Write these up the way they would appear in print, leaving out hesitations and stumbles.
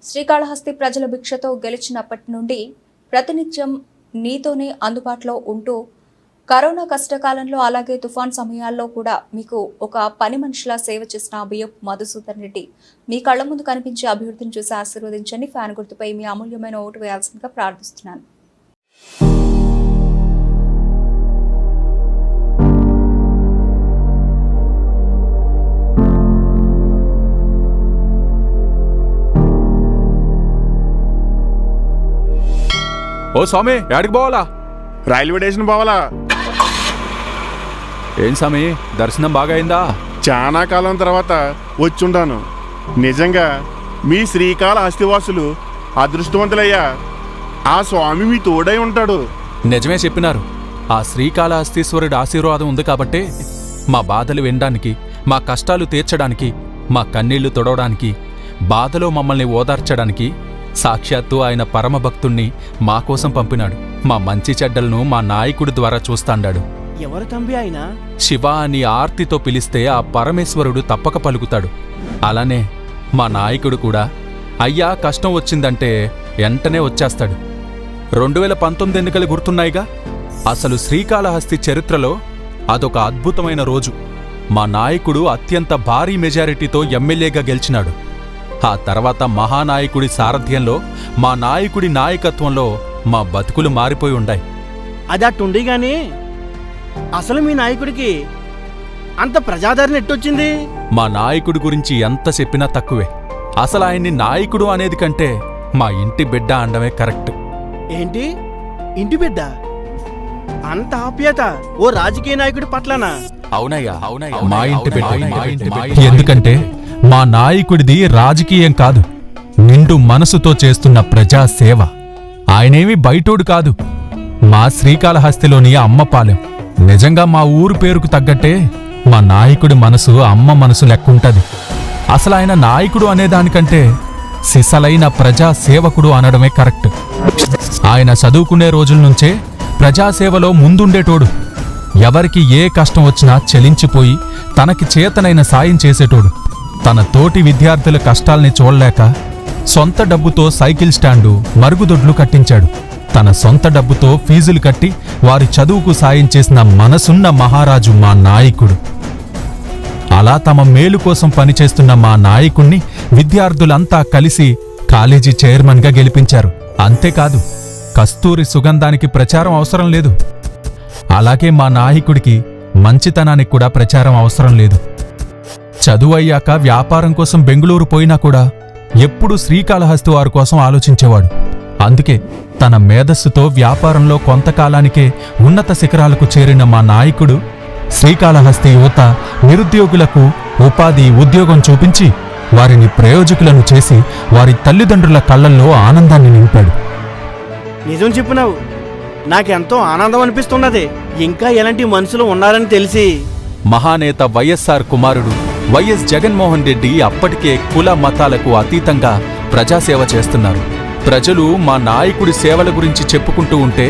శ్రీకాళహస్తి ప్రజల భిక్షతో గెలిచినప్పటి నుండి ప్రతినిత్యం నీతోనే అందుబాటులో ఉంటూ కరోనా కష్టకాలంలో అలాగే తుఫాన్ సమయాల్లో కూడా మీకు ఒక పని మనిషిలా సేవ చేసిన బియ్యపు మధుసూదన్ రెడ్డి మీ కళ్ల ముందు కనిపించే అభివృద్ధిని చూసి ఆశీర్వదించండి. ఫ్యాన్ గుర్తుపై మీ అమూల్యమైన ఓటు వేయాల్సిందిగా ప్రార్థిస్తున్నాను. ఓ స్వామి, యాడికి పోవాలా? రైల్వే స్టేషన్ పోవాలా? ఏం స్వామి, దర్శనం బాగా అయిందా? చాలా కాలం తర్వాత వచ్చుంటాను. నిజంగా మీ శ్రీకాళహస్తివాసులు అదృష్టవంతులయ్యా. ఆ స్వామి మీ తోడై ఉంటాడు. నిజమే చెప్పినారు. ఆ శ్రీకాళహస్తీశ్వరుడి ఆశీర్వాదం ఉంది కాబట్టే మా బాధలు వినడానికి, మా కష్టాలు తీర్చడానికి, మా కన్నీళ్లు తొడవడానికి, బాధలో మమ్మల్ని ఓదార్చడానికి సాక్షాత్తు ఆయన పరమభక్తుణ్ణి మా కోసం పంపినాడు. మా మంచి చెడ్డలను మా నాయకుడి ద్వారా చూస్తాండాడు. ఎవరు తంబి ఆయన? శివ అని ఆర్తితో పిలిస్తే ఆ పరమేశ్వరుడు తప్పక పలుకుతాడు. అలానే మా నాయకుడు కూడా అయ్యా కష్టం వచ్చిందంటే వెంటనే వచ్చేస్తాడు. 2019 ఎన్నికలు గుర్తున్నాయిగా. అసలు శ్రీకాళహస్తి చరిత్రలో అదొక అద్భుతమైన రోజు. మా నాయకుడు అత్యంత భారీ మెజారిటీతో ఎమ్మెల్యేగా గెలిచినాడు. ఆ తర్వాత మహానాయకుడి సారథ్యంలో, మా నాయకుడి నాయకత్వంలో మా బతుకులు మారిపోయి ఉండాయి. అది అట్టుండి గాని అసలు మీ నాయకుడికి అంత ప్రజాదరణ ఎట్టొచ్చింది? మా నాయకుడి గురించి ఎంత చెప్పినా తక్కువే. అసలు ఆయన్ని నాయకుడు అనేది కంటే మా ఇంటి బిడ్డ అనడమే కరెక్ట్. ఏంటి, ఇంటి బిడ్డ? అంత ఆప్యాయత ఓ రాజకీయ నాయకుడి పట్లనా? అవునయ్యా, మా ఇంటి బిడ్డ. ఎందుకంటే మా నాయకుడిది రాజకీయం కాదు, నిండు మనసుతో చేస్తున్న ప్రజాసేవ. ఆయనేమి బయటోడు కాదు, మా శ్రీకాళహస్తిలోని అమ్మపాలెం. నిజంగా మా ఊరు పేరుకు తగ్గట్టే మా నాయకుడి మనసు అమ్మ మనసు లెక్కుంటది. అసలు ఆయన నాయకుడు అనేదానికంటే సిసలైన ప్రజాసేవకుడు అనడమే కరెక్ట్. ఆయన చదువుకునే రోజుల నుంచే ప్రజాసేవలో ముందుండేటోడు. ఎవరికి ఏ కష్టం వచ్చినా చలించిపోయి తనకి చేతనైన సాయం చేసేటోడు. తన తోటి విద్యార్థుల కష్టాల్ని చూడలేక సొంత డబ్బుతో సైకిల్ స్టాండు, మరుగుదొడ్లు కట్టించాడు. తన సొంత డబ్బుతో ఫీజులు కట్టి వారి చదువుకు సాయం చేసిన మనసున్న మహారాజు మా నాయకుడు. అలా తమ మేలు కోసం పనిచేస్తున్న మా నాయకుణ్ణి విద్యార్థులంతా కలిసి కాలేజీ చైర్మన్గా గెలిపించారు. అంతేకాదు, కస్తూరి సుగంధానికి ప్రచారం అవసరం లేదు. అలాగే మా నాయకుడికి మంచితనానికి కూడా ప్రచారం అవసరం లేదు. చదువయ్యాక వ్యాపారం కోసం బెంగుళూరు పోయినా కూడా ఎప్పుడూ శ్రీకాళహస్తి వారి కోసం ఆలోచించేవాడు. అందుకే తన మేధస్సుతో వ్యాపారంలో కొంతకాలానికే ఉన్నత శిఖరాలకు చేరిన మా నాయకుడు శ్రీకాళహస్తి యువత నిరుద్యోగులకు ఉపాధి, ఉద్యోగం చూపించి వారిని ప్రయోజకులను చేసి వారి తల్లిదండ్రుల కళ్లల్లో ఆనందాన్ని నింపాడు. నిజం చెప్పినావు, నాకెంతో ఆనందం అనిపిస్తున్నది. ఇంకా ఎలాంటి మనుషులు ఉన్నారని తెలిసి. మహానేత వైఎస్ఆర్ కుమారుడు వైఎస్ జగన్మోహన్ రెడ్డి అప్పటికే కుల మతాలకు అతీతంగా ప్రజాసేవ చేస్తున్నారు. ప్రజలు మా నాయకుడి సేవల గురించి చెప్పుకుంటూ ఉంటే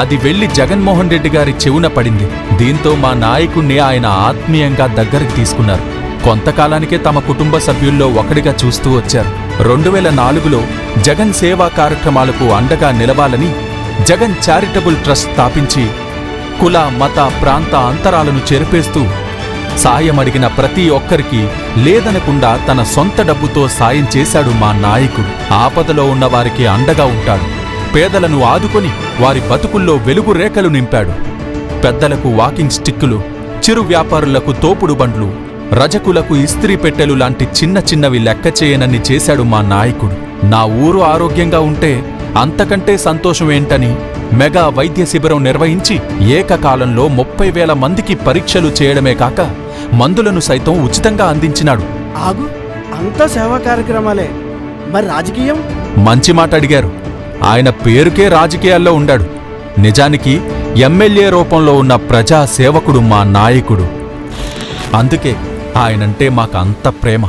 అది వెళ్లి జగన్మోహన్ రెడ్డి గారి చెవున పడింది. దీంతో మా నాయకుణ్ణి ఆయన ఆత్మీయంగా దగ్గరికి తీసుకున్నారు. కొంతకాలానికే తమ కుటుంబ సభ్యుల్లో ఒకడిగా చూస్తూ వచ్చారు. 2004లో జగన్ సేవా కార్యక్రమాలకు అండగా నిలవాలని జగన్ చారిటబుల్ ట్రస్ట్ స్థాపించి కుల, మత, ప్రాంత అంతరాలను చెరిపేస్తూ సాయం అడిగిన ప్రతి ఒక్కరికి లేదనకుండా తన సొంత డబ్బుతో సాయం చేశాడు మా నాయకుడు. ఆపదలో ఉన్న వారికి అండగా ఉంటాడు. పేదలను ఆదుకొని వారి బతుకుల్లో వెలుగు రేఖలు నింపాడు. పెద్దలకు వాకింగ్ స్టిక్కులు, చిరు వ్యాపారులకు తోపుడు బండ్లు, రజకులకు ఇస్త్రీ పెట్టెలు లాంటి చిన్న చిన్నవి లెక్క చేయనన్ని చేశాడు మా నాయకుడు. నా ఊరు ఆరోగ్యంగా ఉంటే అంతకంటే సంతోషమేంటని మెగా వైద్య శిబిరం నిర్వహించి ఏకకాలంలో 30,000 మందికి పరీక్షలు చేయడమే కాక మందులను సైతం ఉచితంగా అందించినాడు. ఆగు, అంతా సేవా కార్యక్రమాలే, మరి రాజకీయం? మంచి మాట అడిగారు. ఆయన పేరుకే రాజకీయాల్లో ఉండాడు. నిజానికి ఎమ్మెల్యే రూపంలో ఉన్న ప్రజా సేవకుడు మా నాయకుడు. అందుకే ఆయనంటే మాకంత ప్రేమ.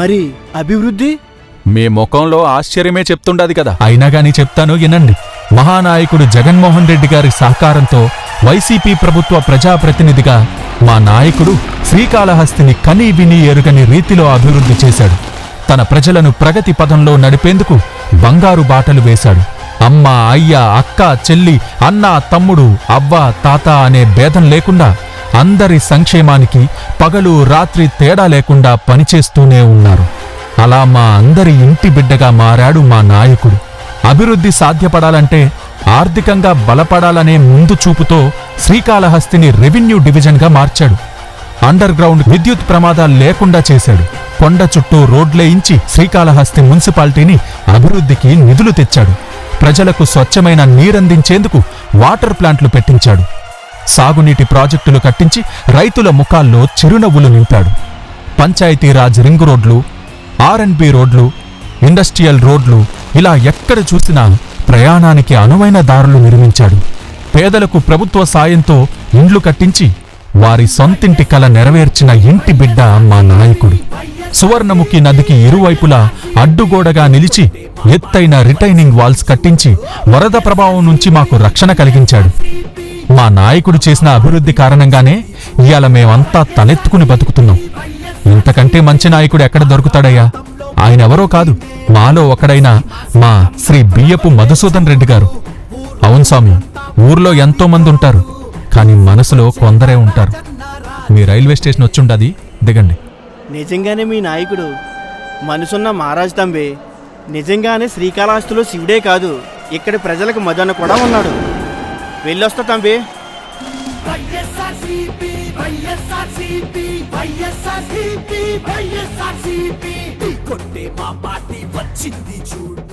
మరి అభివృద్ధి? మీ ముఖంలో ఆశ్చర్యమే చెప్తుండది కదా. అయినా గానీ చెప్తాను, వినండి. మహానాయకుడు జగన్మోహన్ రెడ్డి గారి సహకారంతో వైసీపీ ప్రభుత్వ ప్రజాప్రతినిధిగా మా నాయకుడు శ్రీకాళహస్తిని కనీ విని ఎరుగని రీతిలో అభివృద్ధి చేశాడు. తన ప్రజలను ప్రగతి పథంలో నడిపేందుకు బంగారు బాటలు వేశాడు. అమ్మ, అయ్య, అక్క, చెల్లి, అన్న, తమ్ముడు, అవ్వ, తాత అనే భేదం లేకుండా అందరి సంక్షేమానికి పగలు రాత్రి తేడా లేకుండా పనిచేస్తూనే ఉన్నారు. అలా మా అందరి ఇంటి బిడ్డగా మారాడు మా నాయకుడు. అభివృద్ధి సాధ్యపడాలంటే ఆర్థికంగా బలపడాలనే ముందు చూపుతో శ్రీకాళహస్తిని రెవెన్యూ డివిజన్గా మార్చాడు. అండర్ గ్రౌండ్ విద్యుత్ ప్రమాదాలు లేకుండా చేశాడు. కొండ చుట్టూ రోడ్లేయించి శ్రీకాళహస్తి మున్సిపాలిటీని అభివృద్ధికి నిధులు తెచ్చాడు. ప్రజలకు స్వచ్ఛమైన నీరందించేందుకు వాటర్ ప్లాంట్లు పెట్టించాడు. సాగునీటి ప్రాజెక్టులు కట్టించి రైతుల ముఖాల్లో చిరునవ్వులు నింపాడు. పంచాయతీరాజ్ రింగ్ రోడ్లు, R&B రోడ్లు, ఇండస్ట్రియల్ రోడ్లు ఇలా ఎక్కడ చూసినా ప్రయాణానికి అనువైన దారులు నిర్మించాడు. పేదలకు ప్రభుత్వ సాయంతో ఇండ్లు కట్టించి వారి సొంతింటి కల నెరవేర్చిన ఇంటి బిడ్డ మా నాయకుడు. సువర్ణముఖి నదికి ఇరువైపులా అడ్డుగోడగా నిలిచి ఎత్తైన రిటైనింగ్ వాల్స్ కట్టించి వరద ప్రభావం నుంచి మాకు రక్షణ కలిగించాడు. మా నాయకుడు చేసిన అభివృద్ధి కారణంగానే ఇవాళ మేమంతా తలెత్తుకుని బతుకుతున్నాం. ఇంతకంటే మంచి నాయకుడు ఎక్కడ దొరుకుతాడయ్యా? ఆయనెవరో కాదు, మాలో ఒకడైన మా శ్రీ బియ్యపు మధుసూదన్ రెడ్డి గారు. అవును స్వామి, ఊర్లో ఎంతో మంది ఉంటారు, కానీ మనసులో కొందరే ఉంటారు. మీ రైల్వే స్టేషన్ వచ్చుండది, దిగండి. నిజంగానే మీ నాయకుడు మనసున్న మహారాజు తంబి. నిజంగానే శ్రీకాళహస్తిలో శివుడే కాదు, ఇక్కడి ప్రజలకు మదన కూడా ఉన్నాడు. వెళ్ళొస్తా తంబి. కొట్టే మా పార్టీ వచ్చింది చూడు.